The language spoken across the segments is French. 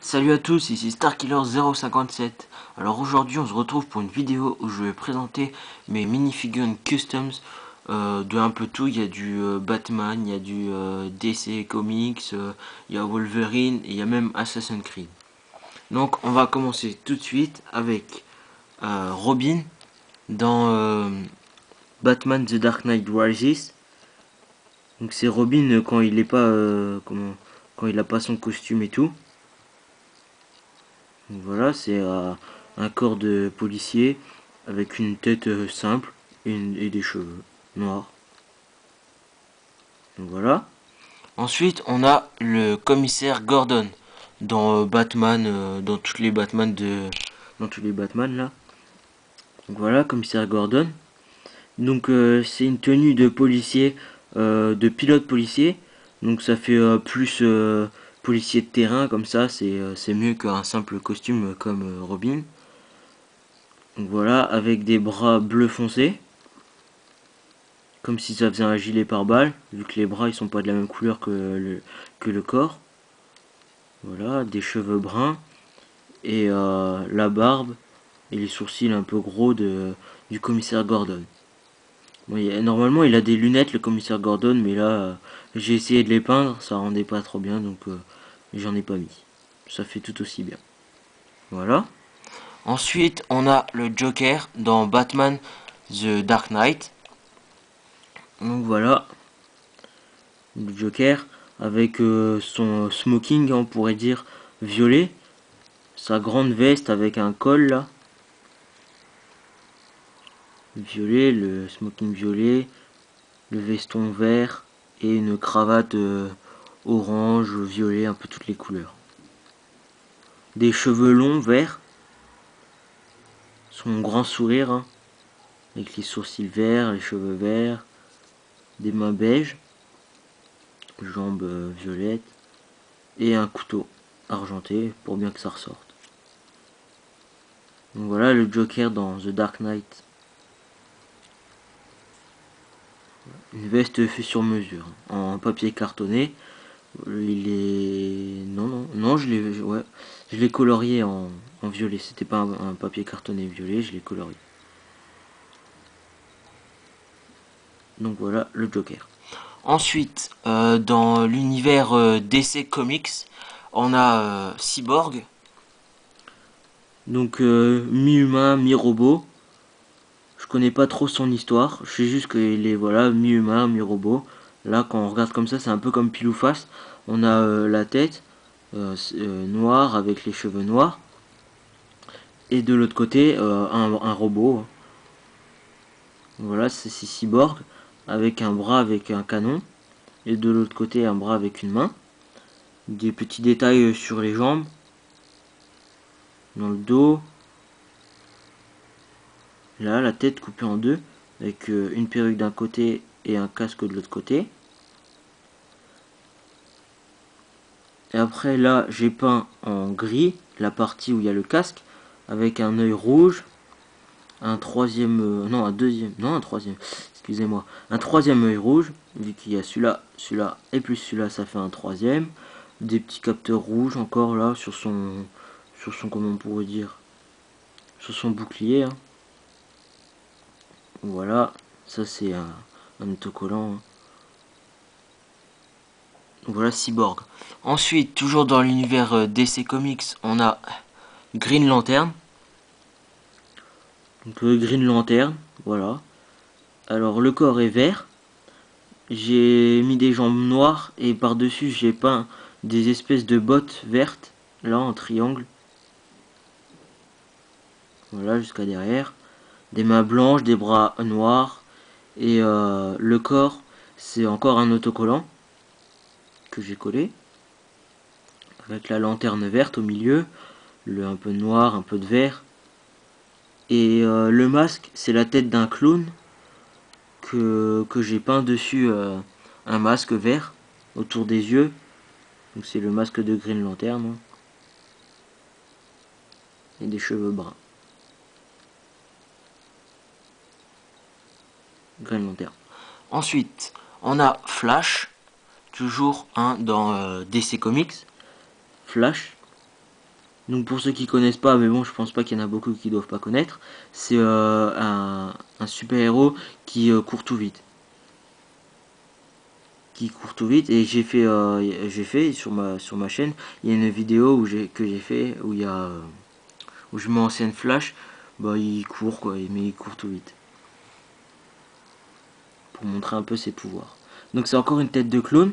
Salut à tous, ici StarKiller057. Alors aujourd'hui on se retrouve pour une vidéo où je vais présenter mes minifigures customs de un peu tout. Il y a du Batman, il y a du DC Comics, il y a Wolverine et il y a même Assassin's Creed. Donc on va commencer tout de suite avec Robin dans Batman The Dark Knight Rises. Donc c'est Robin quand il est pas quand il a pas son costume et tout. Donc voilà, c'est un corps de policier avec une tête simple et des cheveux noirs. Donc voilà. Ensuite, on a le commissaire Gordon dans Batman, dans tous les Batman là. Donc voilà, commissaire Gordon. Donc c'est une tenue de policier, de pilote policier. Donc ça fait plus policier de terrain comme ça. C'est mieux qu'un simple costume comme Robin. Donc voilà, avec des bras bleu foncé. Comme si ça faisait un gilet pare-balles, vu que les bras ils sont pas de la même couleur que le corps. Voilà, des cheveux bruns. Et la barbe et les sourcils un peu gros du commissaire Gordon. Bon, normalement il a des lunettes le commissaire Gordon, mais là j'ai essayé de les peindre, ça rendait pas trop bien, donc j'en ai pas mis. Ça fait tout aussi bien. Voilà. Ensuite on a le Joker dans Batman The Dark Knight. Donc voilà, le Joker avec son smoking, on pourrait dire violet, sa grande veste avec un col là, violet, le smoking violet, le veston vert et une cravate orange, violet, un peu toutes les couleurs. Des cheveux longs verts, son grand sourire, hein, avec les sourcils verts, les cheveux verts, des mains beige, jambes violettes et un couteau argenté pour bien que ça ressorte. Donc voilà le Joker dans The Dark Knight. Une veste fait sur mesure, en papier cartonné. Il est... Non, je l'ai colorié en violet. C'était pas un papier cartonné violet, je l'ai colorié. Donc voilà le Joker. Ensuite, dans l'univers DC Comics, on a Cyborg. Donc mi-humain, mi-robot. Je connais pas trop son histoire. Je sais juste qu'il est voilà mi-humain, mi-robot. Là, quand on regarde comme ça, c'est un peu comme pile ou face. On a la tête noire avec les cheveux noirs. Et de l'autre côté, un robot. Voilà, c'est Cyborg avec un bras avec un canon. Et de l'autre côté, un bras avec une main. Des petits détails sur les jambes. Dans le dos. Là, la tête coupée en deux. Avec une perruque d'un côté et un casque de l'autre côté. Et après là j'ai peint en gris la partie où il y a le casque avec un œil rouge, un troisième, non un deuxième, non un troisième, excusez-moi, un troisième œil rouge, vu qu'il y a celui-là, celui-là et plus celui-là, ça fait un troisième, des petits capteurs rouges encore là sur son comment on pourrait dire, sur son bouclier, hein. Voilà, ça c'est un autocollant, hein. Voilà Cyborg. Ensuite, toujours dans l'univers DC Comics, on a Green Lantern. Donc Green Lantern, voilà. Alors le corps est vert. J'ai mis des jambes noires et par-dessus j'ai peint des espèces de bottes vertes, là en triangle. Voilà, jusqu'à derrière. Des mains blanches, des bras noirs. Et le corps, c'est encore un autocollant que j'ai collé. Avec la lanterne verte au milieu, un peu noir, un peu de vert. Et le masque, c'est la tête d'un clown que j'ai peint dessus un masque vert autour des yeux. Donc c'est le masque de Green Lantern, hein. Et des cheveux bruns. Green Lantern. Ensuite, on a Flash, toujours dans DC Comics. Flash. Donc pour ceux qui connaissent pas, mais bon, je pense pas qu'il y en a beaucoup qui doivent pas connaître, c'est un super-héros qui court tout vite. Et j'ai fait sur ma chaîne, il y a une vidéo que j'ai fait où où je mets en scène Flash, bah il court quoi, mais il court tout vite pour montrer un peu ses pouvoirs. Donc c'est encore une tête de clown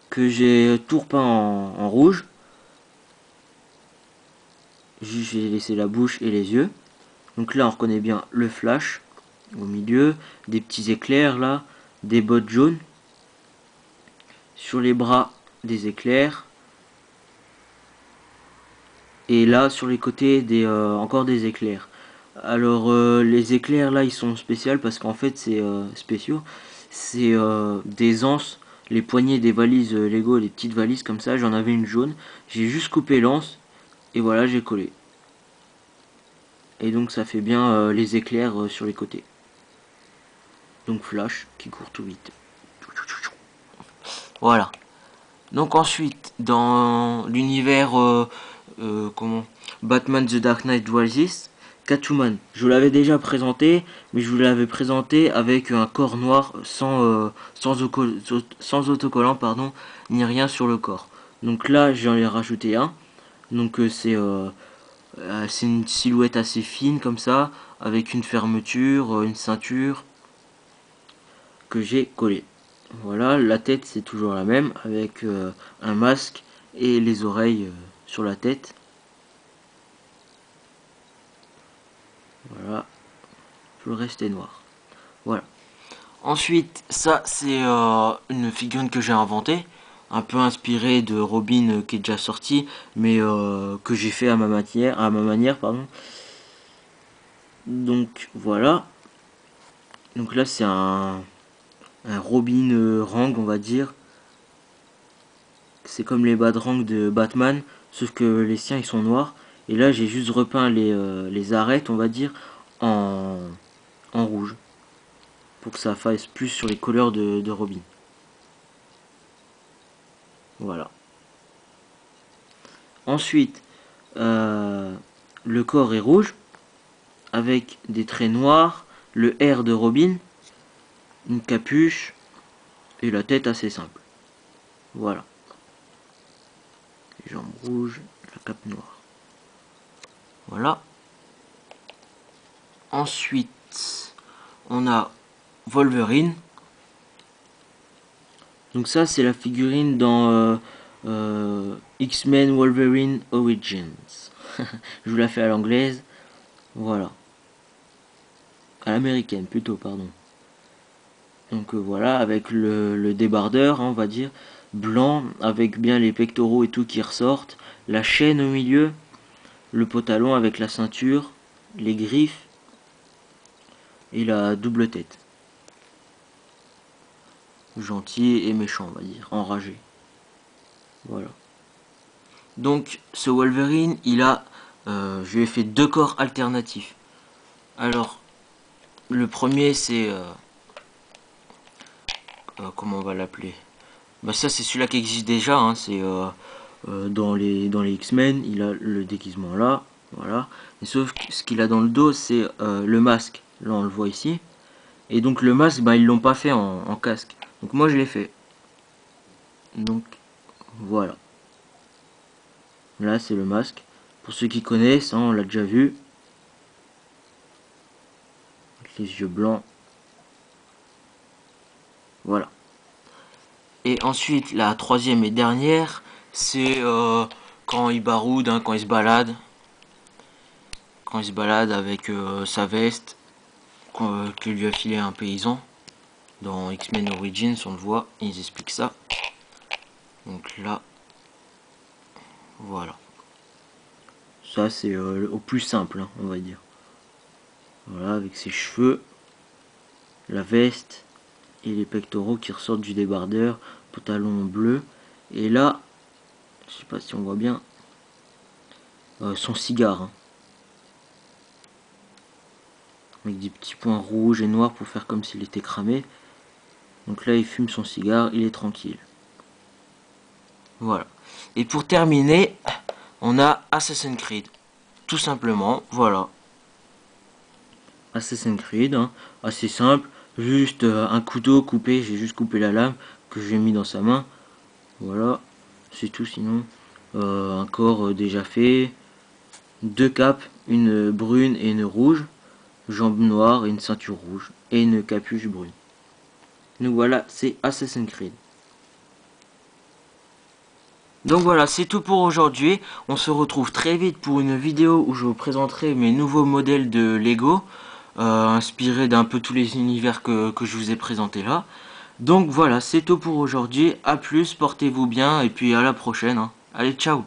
que j'ai tout repeint en rouge. Juste j'ai laissé la bouche et les yeux. Donc là on reconnaît bien le Flash au milieu, des petits éclairs là, des bottes jaunes, sur les bras des éclairs, et là sur les côtés encore des éclairs. Alors les éclairs là ils sont spéciaux parce qu'en fait c'est spéciaux, c'est des anses, les poignées des valises Lego, les petites valises comme ça, j'en avais une jaune, j'ai juste coupé l'anse et voilà j'ai collé. Et donc ça fait bien les éclairs sur les côtés. Donc Flash qui court tout vite. Voilà. Donc ensuite, dans l'univers comment Batman The Dark Knight Rises, Catwoman, je vous l'avais déjà présenté, mais je vous l'avais présenté avec un corps noir sans autocollant, pardon, ni rien sur le corps. Donc là, j'en ai rajouté un. Donc c'est une silhouette assez fine comme ça, avec une fermeture, une ceinture que j'ai collée. Voilà, la tête c'est toujours la même avec un masque et les oreilles sur la tête. Voilà, tout le reste est noir. Voilà. Ensuite, ça c'est une figurine que j'ai inventée, un peu inspirée de Robin qui est déjà sorti, mais que j'ai fait à ma manière, pardon. Donc voilà. Donc là c'est un Robin Rang, on va dire. C'est comme les Batarangs de Batman, sauf que les siens ils sont noirs. Et là j'ai juste repeint les arêtes, on va dire, en, en rouge. Pour que ça fasse plus sur les couleurs de Robin. Voilà. Ensuite, le corps est rouge, avec des traits noirs, le R de Robin, une capuche, et la tête assez simple. Voilà. Les jambes rouges, la cape noire. Voilà. Ensuite, on a Wolverine. Donc ça, c'est la figurine dans X-Men Wolverine Origins. Je vous la fais à l'anglaise. Voilà. À l'américaine plutôt, pardon. Donc voilà, avec le débardeur, hein, on va dire, blanc, avec bien les pectoraux et tout qui ressortent, la chaîne au milieu, le pantalon avec la ceinture, les griffes et la double tête. Gentil et méchant, on va dire, enragé. Voilà. Donc ce Wolverine, je lui ai fait deux corps alternatifs. Alors, le premier c'est, comment on va l'appeler? Bah ça c'est celui-là qui existe déjà, hein, c'est dans les X-Men, il a le déguisement là, voilà. Et sauf que ce qu'il a dans le dos, c'est le masque. Là on le voit ici. Et donc le masque, bah ils l'ont pas fait en casque. Donc moi je l'ai fait. Donc voilà. Là c'est le masque. Pour ceux qui connaissent, hein, on l'a déjà vu. Avec les yeux blancs. Voilà. Et ensuite la troisième et dernière, c'est quand il baroude, hein, quand il se balade. Quand il se balade avec sa veste que lui a filé un paysan. Dans X-Men Origins, on le voit, ils expliquent ça. Donc là, voilà. Ça, c'est au plus simple, hein, on va dire. Voilà, avec ses cheveux, la veste et les pectoraux qui ressortent du débardeur, pantalon bleu. Et là, je sais pas si on voit bien, son cigare. Hein. Avec des petits points rouges et noirs pour faire comme s'il était cramé. Donc là, il fume son cigare, il est tranquille. Voilà. Et pour terminer, on a Assassin's Creed. Tout simplement, voilà. Assassin's Creed, hein, assez simple. Juste un couteau coupé, j'ai juste coupé la lame que j'ai mis dans sa main. Voilà, c'est tout sinon. Un corps déjà fait. 2 capes, une brune et une rouge. Jambes noires et une ceinture rouge. Et une capuche brune. Donc voilà, c'est Assassin's Creed. Donc voilà, c'est tout pour aujourd'hui. On se retrouve très vite pour une vidéo où je vous présenterai mes nouveaux modèles de Lego, inspirés d'un peu tous les univers que je vous ai présentés là. Donc voilà, c'est tout pour aujourd'hui. A plus, portez-vous bien et puis à la prochaine, hein. Allez, ciao!